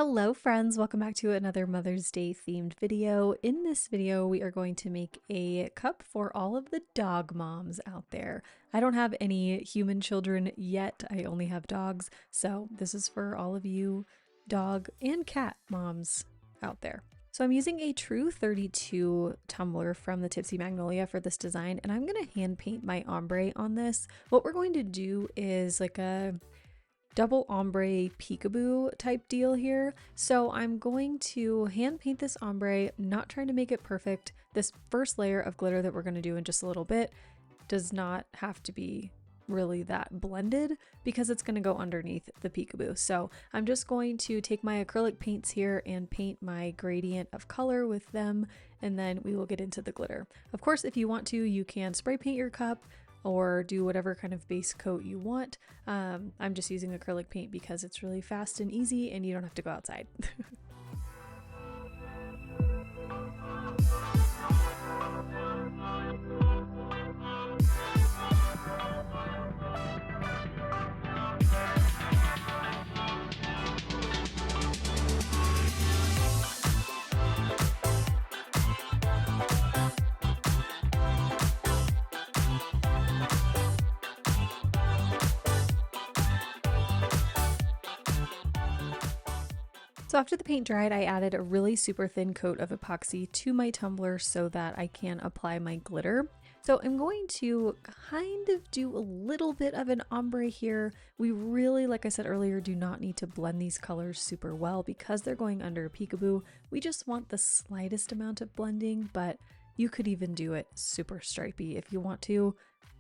Hello friends, welcome back to another Mother's Day themed video. In this video, we are going to make a cup for all of the dog moms out there. I don't have any human children yet, I only have dogs, so this is for all of you dog and cat moms out there. So I'm using a True 32 tumbler from the Tipsy Magnolia for this design, and I'm going to hand paint my ombre on this. What we're going to do is like a double ombre peekaboo type deal here. So I'm going to hand paint this ombre, not trying to make it perfect. This first layer of glitter that we're going to do in just a little bit does not have to be really that blended because it's going to go underneath the peekaboo. So I'm just going to take my acrylic paints here and paint my gradient of color with them, and then we will get into the glitter. Of course, if you want to, you can spray paint your cup or do whatever kind of base coat you want. I'm just using acrylic paint because it's really fast and easy and you don't have to go outside. So after the paint dried, I added a really super thin coat of epoxy to my tumbler so that I can apply my glitter. So I'm going to kind of do a little bit of an ombre here. We really, like I said earlier, do not need to blend these colors super well because they're going under a peekaboo. We just want the slightest amount of blending, but you could even do it super stripey if you want to.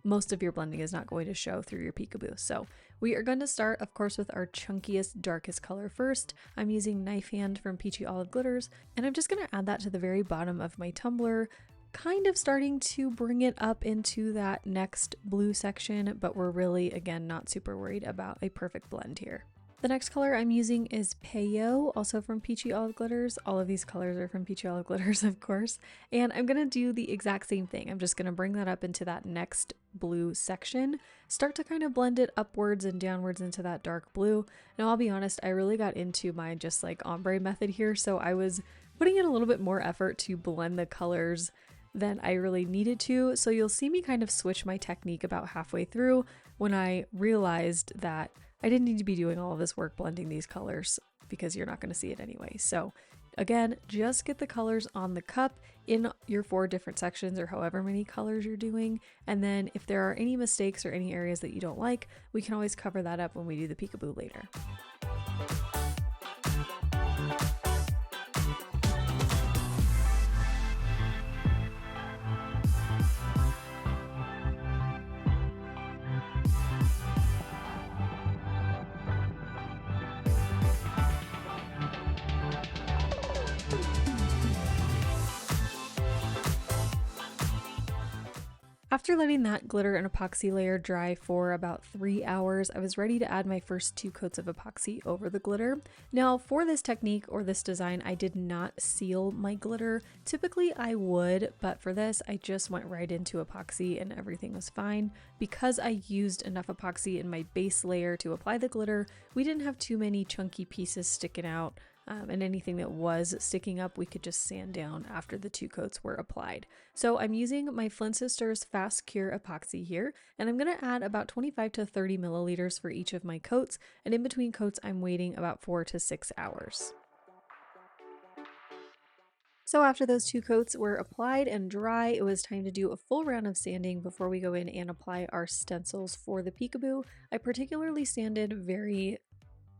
Most of your blending is not going to show through your peekaboo. So we are going to start, of course, with our chunkiest, darkest color first. I'm using Knife Hand from Peachy Olive Glitters, and I'm just going to add that to the very bottom of my tumbler, kind of starting to bring it up into that next blue section, but we're really, again, not super worried about a perfect blend here. The next color I'm using is Peyo, also from Peachy Olive Glitters. All of these colors are from Peachy Olive Glitters, of course. And I'm going to do the exact same thing. I'm just going to bring that up into that next blue section, start to kind of blend it upwards and downwards into that dark blue. Now, I'll be honest, I really got into my just like ombre method here, so I was putting in a little bit more effort to blend the colors than I really needed to. So you'll see me kind of switch my technique about halfway through when I realized that I didn't need to be doing all of this work blending these colors because you're not going to see it anyway. So again, just get the colors on the cup in your 4 different sections or however many colors you're doing. And then if there are any mistakes or any areas that you don't like, we can always cover that up when we do the peekaboo later. After letting that glitter and epoxy layer dry for about 3 hours, I was ready to add my first 2 coats of epoxy over the glitter. Now for this technique or this design, I did not seal my glitter. Typically I would, but for this I just went right into epoxy and everything was fine. Because I used enough epoxy in my base layer to apply the glitter, we didn't have too many chunky pieces sticking out. And anything that was sticking up, we could just sand down after the 2 coats were applied. So I'm using my Flynn Sisters Fast Cure Epoxy here, and I'm going to add about 25 to 30 milliliters for each of my coats, and in between coats I'm waiting about 4 to 6 hours. So after those 2 coats were applied and dry, it was time to do a full round of sanding before we go in and apply our stencils for the peekaboo. I particularly sanded very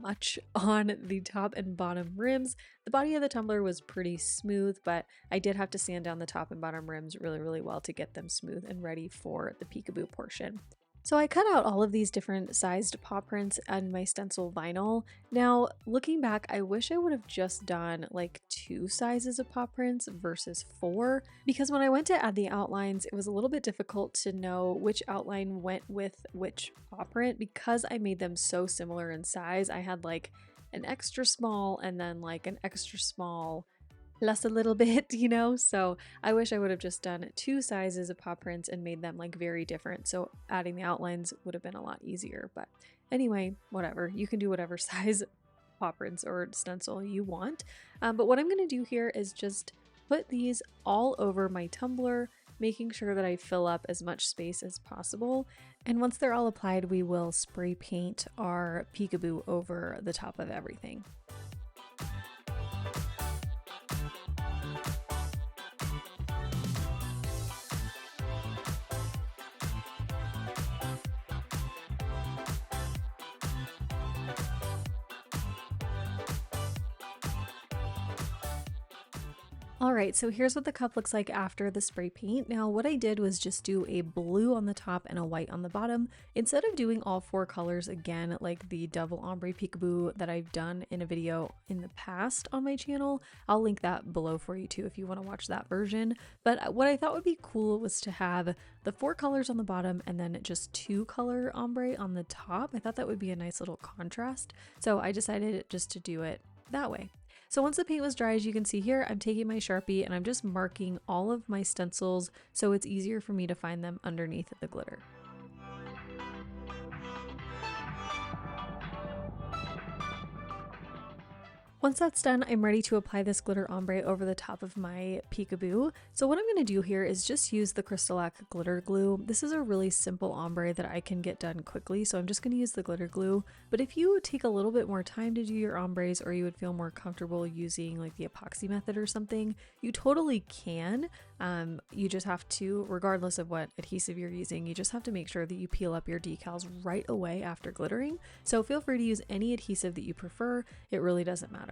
much on the top and bottom rims. The body of the tumbler was pretty smooth, but I did have to sand down the top and bottom rims really well to get them smooth and ready for the peekaboo portion. So I cut out all of these different sized paw prints on my stencil vinyl. Now, looking back, I wish I would have just done like 2 sizes of paw prints versus 4, because when I went to add the outlines, it was a little bit difficult to know which outline went with which paw print because I made them so similar in size. I had like an extra small and then like an extra small plus a little bit, you know? So I wish I would have just done 2 sizes of paw prints and made them like very different. So adding the outlines would have been a lot easier. But anyway, whatever. You can do whatever size paw prints or stencil you want. But what I'm going to do here is just put these all over my tumbler, making sure that I fill up as much space as possible. And once they're all applied, we will spray paint our Peekaboo over the top of everything. Alright, so here's what the cup looks like after the spray paint. Now what I did was just do a blue on the top and a white on the bottom. Instead of doing all 4 colors again, like the double ombre peekaboo that I've done in a video in the past on my channel, I'll link that below for you too if you want to watch that version. But what I thought would be cool was to have the 4 colors on the bottom and then just 2 color ombre on the top. I thought that would be a nice little contrast. So I decided just to do it that way. So once the paint was dry, as you can see here, I'm taking my Sharpie and I'm just marking all of my stencils so it's easier for me to find them underneath the glitter. Once that's done, I'm ready to apply this glitter ombre over the top of my Peekaboo. So what I'm going to do here is just use the Crystalac glitter glue. This is a really simple ombre that I can get done quickly, so I'm just going to use the glitter glue. But if you take a little bit more time to do your ombres, or you would feel more comfortable using like the epoxy method or something, you totally can. You just have to, regardless of what adhesive you're using, you just have to make sure that you peel up your decals right away after glittering. So feel free to use any adhesive that you prefer. It really doesn't matter.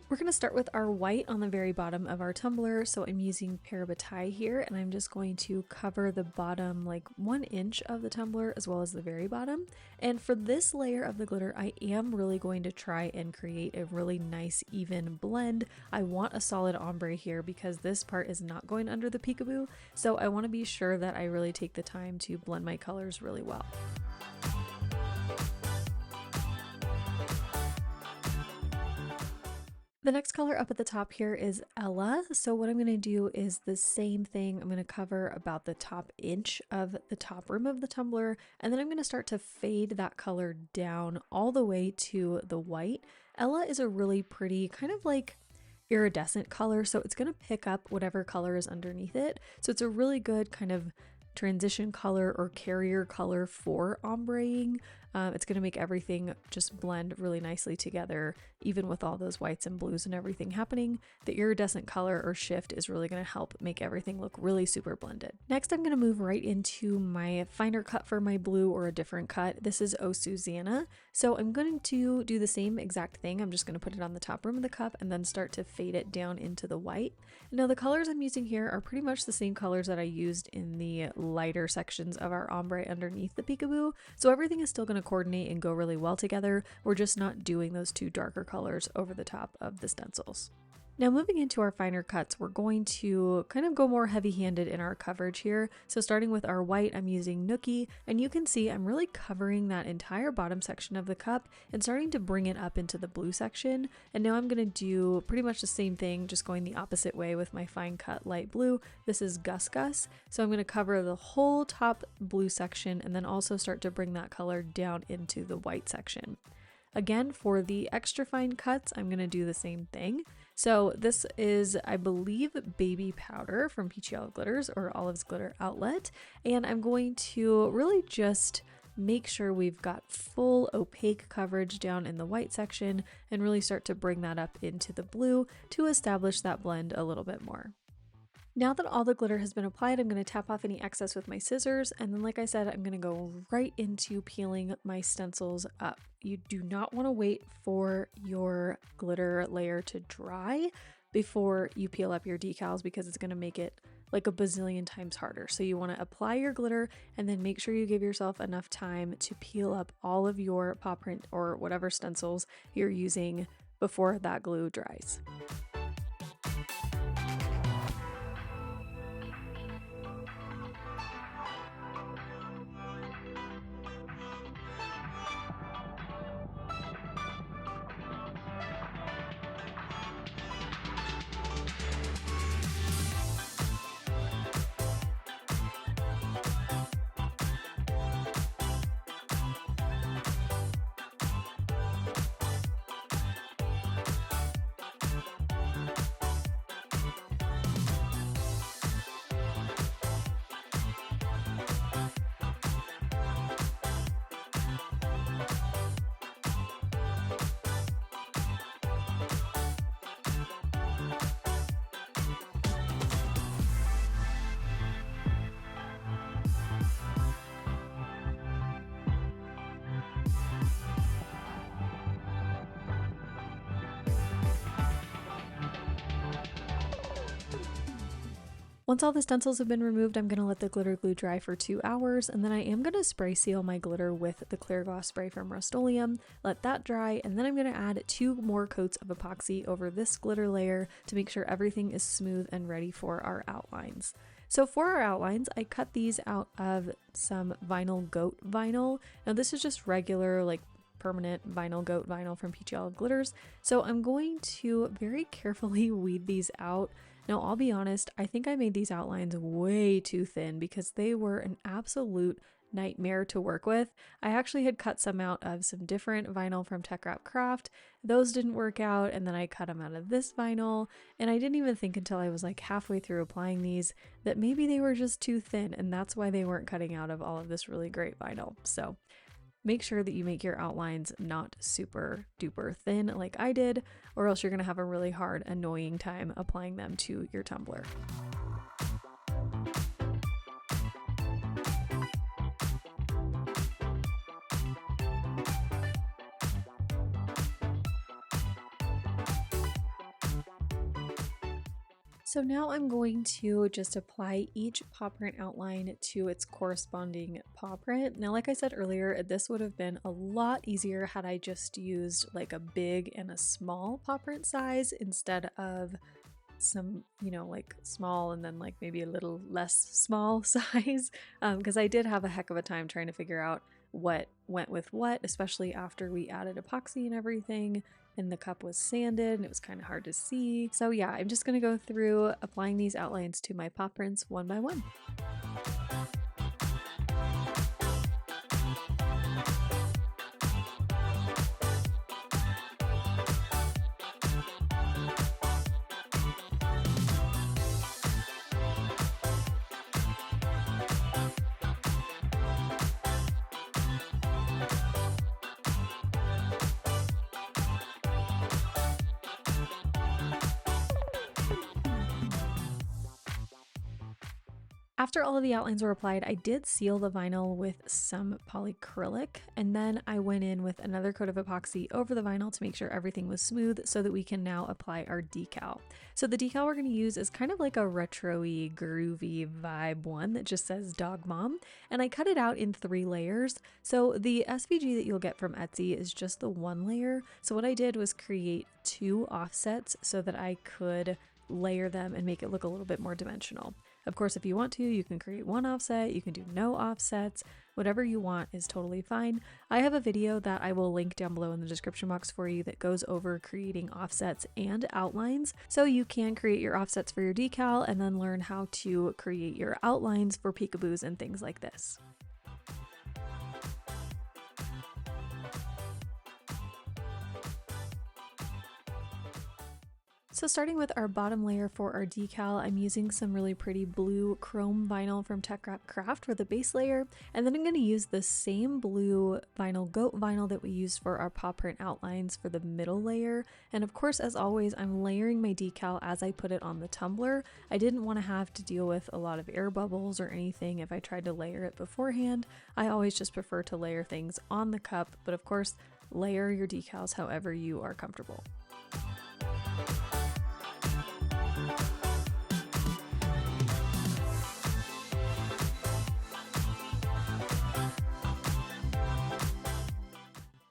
We're going to start with our white on the very bottom of our tumbler. So I'm using Parabatai here, and I'm just going to cover the bottom like 1 inch of the tumbler as well as the very bottom. And for this layer of the glitter, I am really going to try and create a really nice even blend. I want a solid ombre here because this part is not going under the Peekaboo. So I want to be sure that I really take the time to blend my colors really well. The next color up at the top here is Ella. So what I'm going to do is the same thing. I'm going to cover about the top inch of the top rim of the tumbler, and then I'm going to start to fade that color down all the way to the white. Ella is a really pretty kind of like iridescent color, so it's going to pick up whatever color is underneath it. So it's a really good kind of transition color or carrier color for ombreing. It's going to make everything just blend really nicely together, even with all those whites and blues and everything happening. The iridescent color or shift is really going to help make everything look really super blended. Next, I'm going to move right into my finer cut for my blue, or a different cut. This is Oh Suzanna. So I'm going to do the same exact thing. I'm just going to put it on the top rim of the cup and then start to fade it down into the white. Now the colors I'm using here are pretty much the same colors that I used in the lighter sections of our ombre underneath the Peekaboo. So everything is still going to coordinate and go really well together. We're just not doing those 2 darker colors over the top of the stencils. Now moving into our finer cuts, we're going to kind of go more heavy-handed in our coverage here. So starting with our white, I'm using Nookie, and you can see I'm really covering that entire bottom section of the cup and starting to bring it up into the blue section. And now I'm going to do pretty much the same thing, just going the opposite way with my fine cut light blue. This is Gus Gus. So I'm going to cover the whole top blue section and then also start to bring that color down into the white section. Again, for the extra fine cuts, I'm going to do the same thing. So this is, I believe, baby powder from Peachy Olive Glitters, or Olive's Glitter Outlet. And I'm going to really just make sure we've got full opaque coverage down in the white section and really start to bring that up into the blue to establish that blend a little bit more. Now that all the glitter has been applied, I'm going to tap off any excess with my scissors, and then like I said, I'm going to go right into peeling my stencils up. You do not want to wait for your glitter layer to dry before you peel up your decals, because it's going to make it like a bazillion times harder. So you want to apply your glitter and then make sure you give yourself enough time to peel up all of your paw print or whatever stencils you're using before that glue dries. Once all the stencils have been removed, I'm going to let the glitter glue dry for 2 hours, and then I am going to spray seal my glitter with the clear gloss spray from Rust-Oleum, let that dry, and then I'm going to add 2 more coats of epoxy over this glitter layer to make sure everything is smooth and ready for our outlines. So for our outlines, I cut these out of some vinyl goat vinyl. Now this is just regular, like permanent vinyl goat vinyl from Peachy Olive Glitters. So I'm going to very carefully weed these out. Now, I'll be honest, I think I made these outlines way too thin because they were an absolute nightmare to work with. I actually had cut some out of some different vinyl from Teckwrap Craft. Those didn't work out, and then I cut them out of this vinyl, and I didn't even think until I was like halfway through applying these that maybe they were just too thin, and that's why they weren't cutting out of all of this really great vinyl. So make sure that you make your outlines not super duper thin like I did, or else you're going to have a really hard, annoying time applying them to your tumbler. So now I'm going to just apply each paw print outline to its corresponding paw print. Now, like I said earlier, this would have been a lot easier had I just used like a big and a small paw print size instead of some, you know, like small and then like maybe a little less small size, because I did have a heck of a time trying to figure out what went with what, especially after we added epoxy and everything and the cup was sanded and it was kind of hard to see. So yeah, I'm just going to go through applying these outlines to my paw prints one by one. After all of the outlines were applied, I did seal the vinyl with some polyacrylic, and then I went in with another coat of epoxy over the vinyl to make sure everything was smooth so that we can now apply our decal. So the decal we're going to use is kind of like a retro-y, groovy vibe one that just says Dog Mom, and I cut it out in 3 layers. So the SVG that you'll get from Etsy is just the 1 layer. So what I did was create 2 offsets so that I could layer them and make it look a little bit more dimensional. Of course, if you want to, you can create 1 offset, you can do no offsets, whatever you want is totally fine. I have a video that I will link down below in the description box for you that goes over creating offsets and outlines, so you can create your offsets for your decal and then learn how to create your outlines for peekaboos and things like this. So starting with our bottom layer for our decal, I'm using some really pretty blue chrome vinyl from Teckwrap Craft for the base layer, and then I'm going to use the same blue vinyl goat vinyl that we used for our paw print outlines for the middle layer. And of course, as always, I'm layering my decal as I put it on the tumbler. I didn't want to have to deal with a lot of air bubbles or anything if I tried to layer it beforehand. I always just prefer to layer things on the cup, but of course, layer your decals however you are comfortable.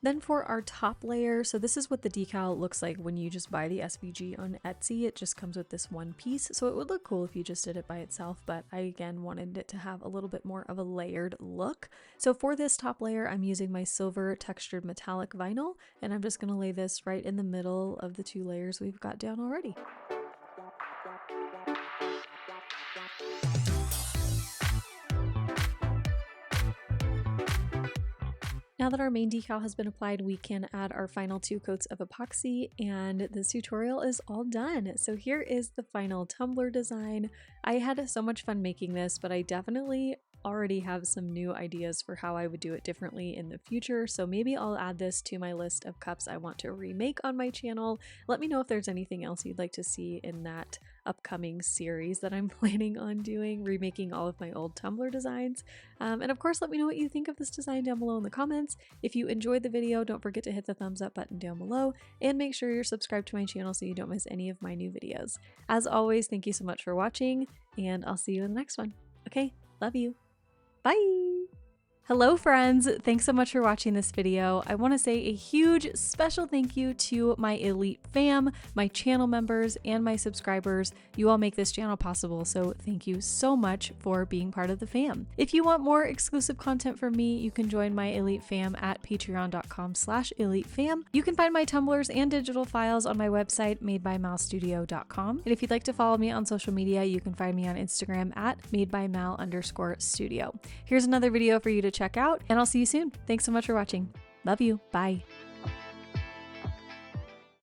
Then for our top layer, so this is what the decal looks like when you just buy the SVG on Etsy. It just comes with this one piece, so it would look cool if you just did it by itself, but I again wanted it to have a little bit more of a layered look. So for this top layer, I'm using my silver textured metallic vinyl, and I'm just going to lay this right in the middle of the 2 layers we've got down already. Now that our main decal has been applied, we can add our final 2 coats of epoxy, and this tutorial is all done. So here is the final tumbler design. I had so much fun making this, but I definitely already have some new ideas for how I would do it differently in the future, so maybe I'll add this to my list of cups I want to remake on my channel. Let me know if there's anything else you'd like to see in that upcoming series that I'm planning on doing, remaking all of my old tumbler designs. And of course, let me know what you think of this design down below in the comments. If you enjoyed the video, don't forget to hit the thumbs up button down below and make sure you're subscribed to my channel so you don't miss any of my new videos. As always, thank you so much for watching, and I'll see you in the next one. Okay, love you. Bye! Hello friends, thanks so much for watching this video. I want to say a huge special thank you to my elite fam, my channel members, and my subscribers. You all make this channel possible, so thank you so much for being part of the fam. If you want more exclusive content from me, you can join my elite fam at patreon.com/elitefam. You can find my tumblers and digital files on my website madebymalstudio.com. And if you'd like to follow me on social media, you can find me on Instagram at madebymal_studio. Here's another video for you to check out, and I'll see you soon. Thanks so much for watching. Love you. Bye.